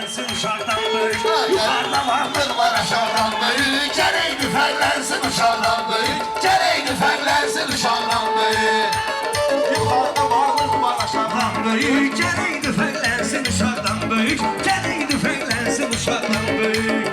fərqlənsin uşaqdan böyük. Yuxarıda varlıq var aşağıdan böyük. Gərəkdir fərqlənsin uşaqdan böyük. Gərəkdir fərqlənsin uşaqdan böyük. Yuxarıda varlıq var aşağıdan böyük. Gərəkdir fərqlənsin uşaqdan böyük. Gərəkdir fərqlənsin uşaqdan böyük.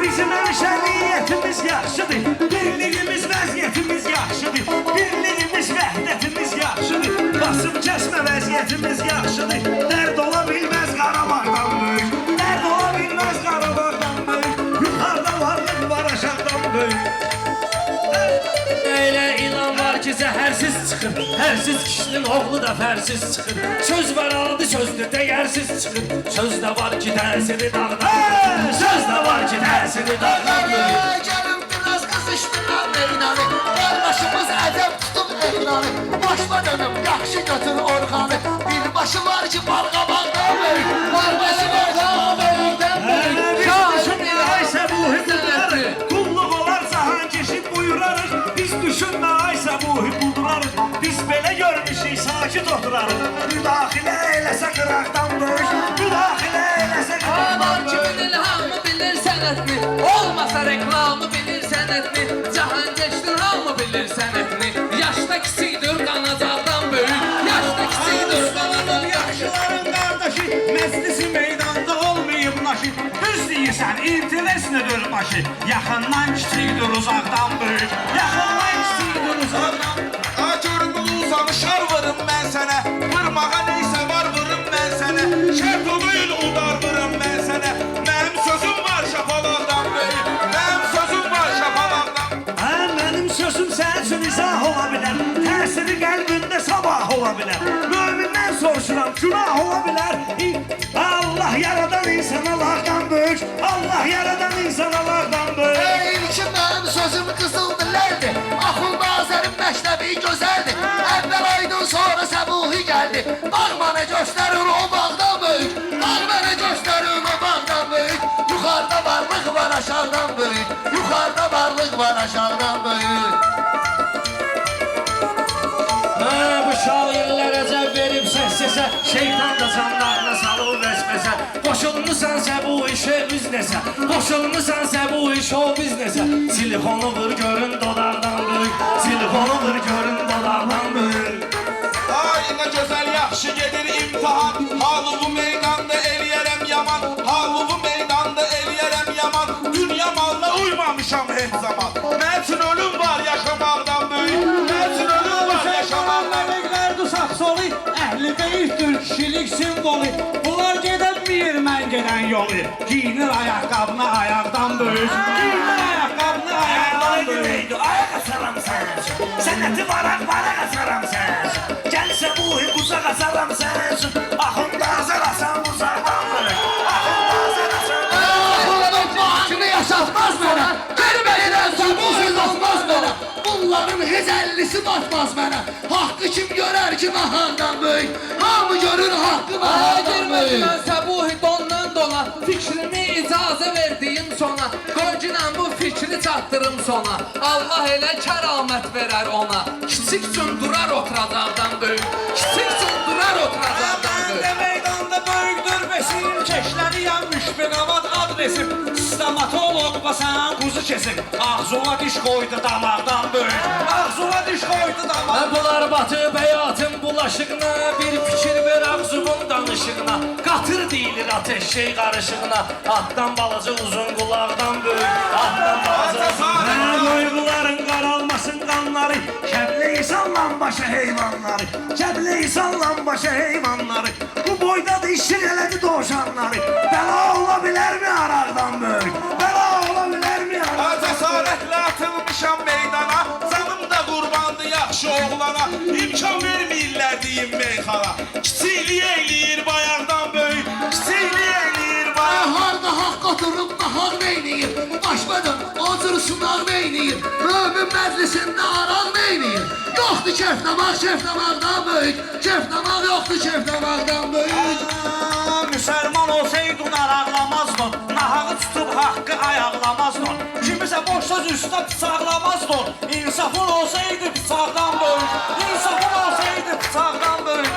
Bizim həmişə niyyətimiz yaxşıdır. Birliyimiz, vəziyyətimiz yaxşıdır. Birliyimiz, vəhdətimiz yaxşıdır. Basıb kəsmə vəziyyətimiz yaxşıdır. Dərd ola bilməz Qarabağdan böyük. Dərd ola bilməz Qarabağdan böyük. Yuxarıda varlıq var aşağıdan böyük. Elə ilan var ki, zəhərsiz çıxır. Hərsiz kişinin oğlu da fərsiz çıxır. Söz var adı sözdür, dəyərsiz çıxır. Söz də var ki, təsiri dağdan. Söz də var ki, təsiri dağdan. Gəlin biraz qızışdıran meynanı. Qardaşımız ədəb tutub eynanı. Başma dönüm, yaxşı götür orxanı. Bir başı var ki, balqabaqdan böyük. Var başı var ki, balqabaqdan böyük. Şaşın ay səbuhi budurarıq. Qulluq olarsa hankeşib buyurarıq. Biz düşünmə ay səbuhi budurarıq. Biz belə görmüşük, sakit oturarıq. Müdaxilə eləsə qıraqdan böyük. Müdaxilə eləsə qıraqdan Aman böyük. kimin ilhamı bilir sənətini. Olmasa reklamı bilir sənətini. Cahan geçtin hamı bilir sənətini. Yaşda kiçikdir qanacaqdan böyük. Yaşda kiçikdir qanacaq yaxşı. Yaşlıların qardaşı, məclisi meydanda olmayıb naşı. Düz deyirsən, intereslidir başı. Yaxından kiçikdir, uzaqdan böyük. Yaxından kiçikdir, uzaqdan böyük. Görümlü uzamışar vırım mən sənə. Vırmağa neysə var vırım mən sənə. Şərt oluyun udar vırım mən sənə. Mənim sözüm var şapalaqdan böyük. Mənim sözüm var şapalaqdan. Mənim sözüm sənin üçün izah ola bilər. Təsiri qəlbində sabah ola bilər. Mömindən soruşuram, günah ola bilər. Allah yaradan insan Allah'tan böyük. Allah yaradan insan Allah'tan böyük. İlkin mənim sözüm qızıl dillərdir. Axıl nazərim məşləbi gözəldir. Əvvəl aydın sonra səbuhi gəldi. Bağ mənə göstərir o bağdan böyük. Bağ mənə göstərir o bağdan böyük. Yuxarıda varlıq var aşağıdan böyük. Yuxarıda varlıq var aşağıdan böyük. Bu şairlər əcəb verib səs-səsə. Şeytan da canlarına salıb vəsvəsə. Qoşulmusan sə bu işə biz nəsə. Qoşulmusan sə bu iş o biz nəsə. Silifonu vur görün dodaqdan böyük. Silifonu vur görün dodaqdan böyük. Ay nə gözəl yaxşı gedir imtihan. Halığı meydanda eləyərəm yaman. Halığı meydanda eləyərəm yaman. Dünya malına uymamışam heç zaman. Mən üçün ölüm var yaşamaqdan böyük. Mən üçün ölüm var yaşamaqdan böyük. Sağ solu, əhli beytdir, kişilik simvolu. Bunlar gedəmir mən gedən yolu. Giyinir ayaqqabını ayaqdan böyük. Giyinir ayaqqabını ayaqdan böyük. Ayaq asaram sən. Sənəti varaq asaram sən. Gəlsə bu quzaq asaram sən. Axında azar asan uzaqdan böyük. Axında azar asan. Axında bu haqqını yaşatmaz mənə. Gəlməyidən sən bu söz olmaz mənə. Bunların heç ellisi batmaz mənə. Haqqı kim görər ki nahandan böyük. Hamı görür haqqı nahandan böyük. Mən səbuhi dondan dona. Fikrimi icazə verdiyim sona. Qoyginən bu fikri çatdırım sona. Allah elə kəramət verər ona. Kiçik üçün durar oturacaqdan böyük. Kiçik üçün durar oturacaqdan böyük. Məndə meydanda böyükdür besim. Keşləri yanmış beqavat adresim. Stomatolog basan quzu kesib. Ağzına diş qoydu damaqdan böyük. Ağzına diş qoydu damaqdan. Bunlar batıb həyatın bulaşığına. Bir fikir ver ağzımın danışığına. Qatır deyilir ateş şey qarışığına. Atdan balaca uzun qulaqdan böyük. Atdan balaca uzun Mənim duyğuların qaralmasın qanları. Kəbli sallan başa heyvanları. Kəbli sallan başa heyvanları. Bu boydadır işin elədi dovşanları. Bəla ola bilərmi araqdan böyük? Bəla ola bilərmi araqdan böyük? Cəsarətlə atılmışam meydana. Canım da qurbandı yaxşı oğlana. İmkan verməyirlər deyim meyxana. Kiçikliyi eləyir bayaqdan böyük. Kiçikliyi eləyir bayaqdan. Harda haqq oturub nahaq neyniyir? Başmadan o cür sınaq neyniyir? Mömin məclisində araq neyniyir? Yoxdur kefnamaq böyük. Kefnamaq yoxdur kefnamaqdan böyük. Müsəlman olsaydın araqlamazdın. Nahağı tutub haqqı ayaqlamazdın. Kimisə boş söz üstə bıçaqlamazdın. İnsafın olsaydı bıçaqdan böyük. İnsafın olsaydı bıçaqdan böyük.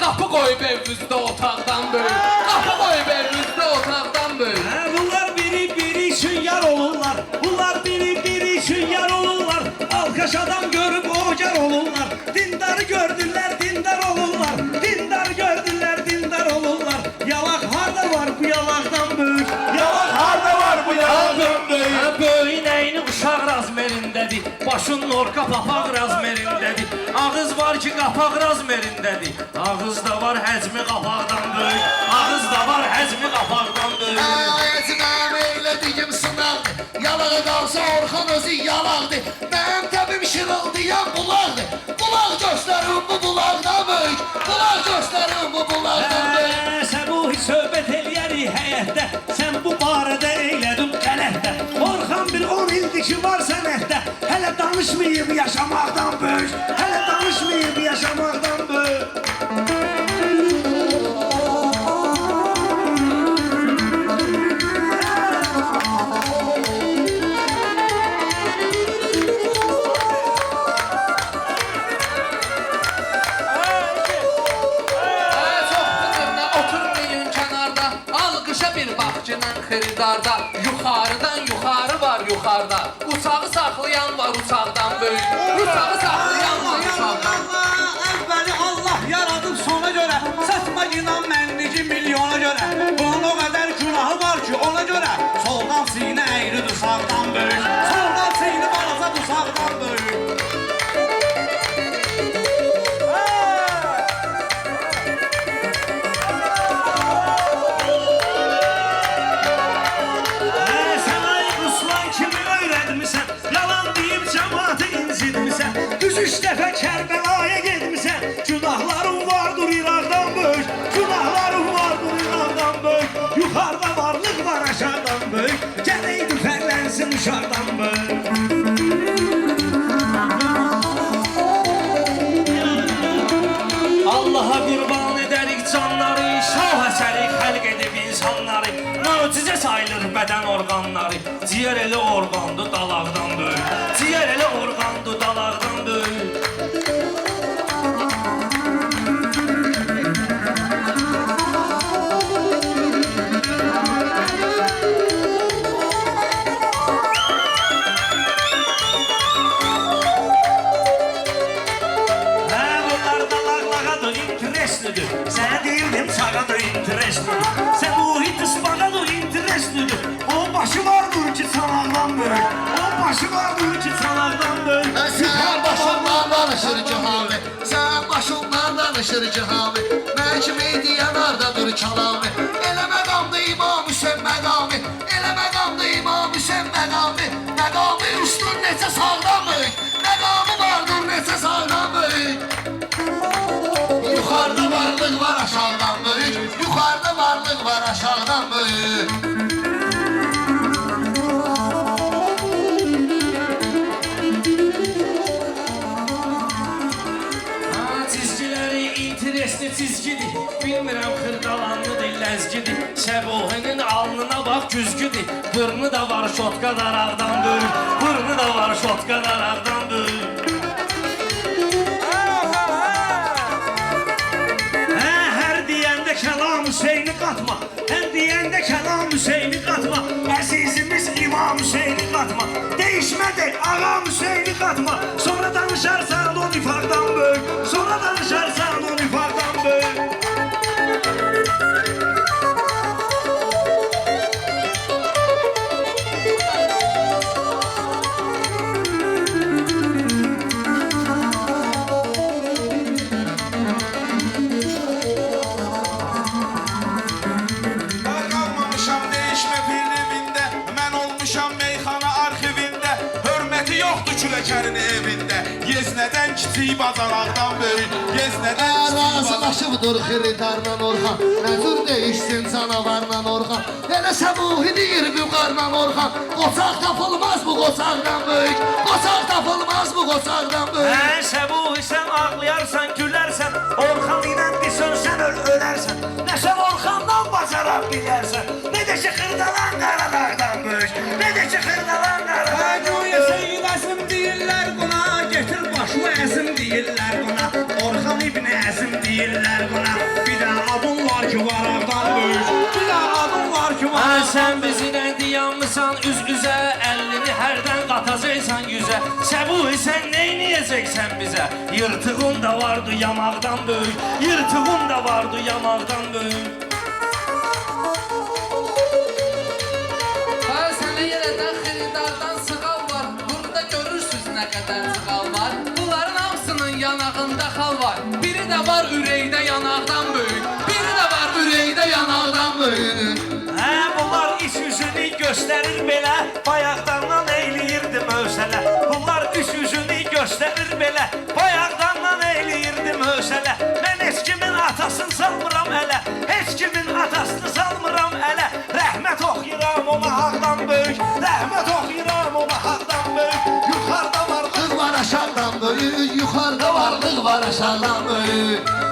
Qapı qoyub evimizdə otaqdan böyük. Qapı qoyub evimizdə otaqdan böyük. Bunlar biri üçün yar olurlar. Bunlar biri üçün yar olurlar. Alkaş adam görüp ocar olurlar. Dindarı gördüler, dindar olurlar. Dindarı gördüler, dindar olurlar. Yalak harda var bu yalaktan büyük. Yalak harda var bu yalaktan büyük. Böyün eyni uşaq razmerindədir. Başın orka papaq razmerindədir. Ağız var ki qapaq razmerindədir. Ağızda var həcmi qapaqdan böyük. Ağızda var həcmi qapaqdan böyük. Ayetinem eylediğim sınavdı. Yalağı kalsa Orhan özü yalaqdı. Benim təbim şırıldayan bulaqdı. Bulaq göstərim bu bulaqdan böyük. Bulaq göstərim bu bulaqdan böyük. Səbuhi söhbət eləyərik həyətdə. Sən bu barədə eylədin qələtdə. Orxan bir 10 ildir ki var sənətdə. Hələ danışmayıb yaşamaqdan böyük. Hələ danışmayıb yaşamaqdan böyük. Xiridarda yuxarıdan yuxarı var yuxarıda. Uçağı saxlayan var uçaqdan böyük. Uçağı saxlayan var uçaqdan. Əvvəli Allah yaradıb sona görə satma inan mənlici milyona görə. Bunun o qədər günahı var ki ona görə soldan sinə əyridir sağdan böyük. Soldan sinə balacadır sağdan böyük. Üç dəfə Kərbəlaya getmisən. Günahların vardır İraqdan böyük. Günahların vardır İraqdan böyük. Yuxarıda varlıq var aşağıdan böyük. Gərək düfərlənsin uşaqdan böyük. Allaha qurban edərik canları. Şah əsərik xəlq edib insanları. Möcüzə sayılır bədən orqanları. Ciyər elə orqandı dalaqdan böyük. Ciyər elə orqandı dalaqdan böyük. Sənə deyildim çağadır intereslidir. Sən bu hit ıspağadır intereslidir. O başı vardır ki çalaqdan böyük. O başı vardır ki çalaqdan böyük. Sen başımdan danışır cihami. Sen başımdan danışır cihami. Ben kimi diyen ardadır çalami. Elə məqamdı İmam Hüseyin məqami. Elə məqamdı İmam Hüseyin məqami. Məqami üstün necə sağdan böyük. Məqami vardır necə sağdan böyük. Yuxarıda varlıq var aşağıdan böyük. Yuxarıda varlıq var aşağıdan böyük. Çizgiləri interesli çizgidir. Bilmirəm xırdalanlıdır, ləzgidir. Səbuhinin alnına bax güzgüdür. Burnu da var şotka daraqdan böyük. Burnu da var şotka daraqdan böyük. Kəlam Hüseyni qatma, ən deyəndə Kəlam Hüseyni qatma. Əzizimiz İmam Hüseyni qatma. Değişmədi Ağam Hüseyni qatma. Sonra danışarsan o nifaqdan böyük. Sonra danışarsan o nifaqdan böyük. Kürəkərin evində Yeznədən kiçik bacaraqdan böyük Yeznədən kiçik Razılaşıbdır xiridarla Orxan. Nəzür değişsin canavarla Orxan. Elə Səbuhi deyir vüqarla Orxan. Qoçaq tapılmaz bu qoçaqdan böyük. Qoçaq tapılmaz bu qoçaqdan böyük. Səbuhi sən ağlayarsan, gülərsən. Orxan ilə disönsən ölərsən. Nəsə Orxandan bacaraq bilərsən. Nə də ki xırdalan Qaradağdan böyük. Nə də ki xırdalan Qaradağdan böyük. Əzim deyirlər buna, getir başımı əzim deyirlər buna. Orxan İbni Əzim deyirlər buna. Sen bizimle diyanmısan üz-üzə Əlini hərdən qatacaqsan yüzə Səbuhi sən neyniyəcəksən bizə Yırtığın da vardı yamaqdan böyük Yırtığın da vardı yamaqdan böyük Ha, sənə yerədən xiridardan sığal var. Burada görürsüz nə qədər sığal var. Bunların hamısının yanağında xal var. Biri də var ürəkdə yanaqdan böyük. Biri də var ürəkdə yanaqdan böyük. Hə, bunlar iç yüzünü göstərir belə Bayaqdandan eyləyirdi mövsələ Bunlar iç yüzünü göstərir belə Bayaqdandan eyləyirdi mövsələ Mən heç kimin atasını salmıram ələ Heç kimin atasını salmıram ələ Rəhmət oxuyuram ona haqdan böyük Rəhmət oxuyuram ona haqdan böyük Yuxarıda varlıq Varlıq var aşağıdan böyük, yuxarıda varlıq var aşağıdan böyük.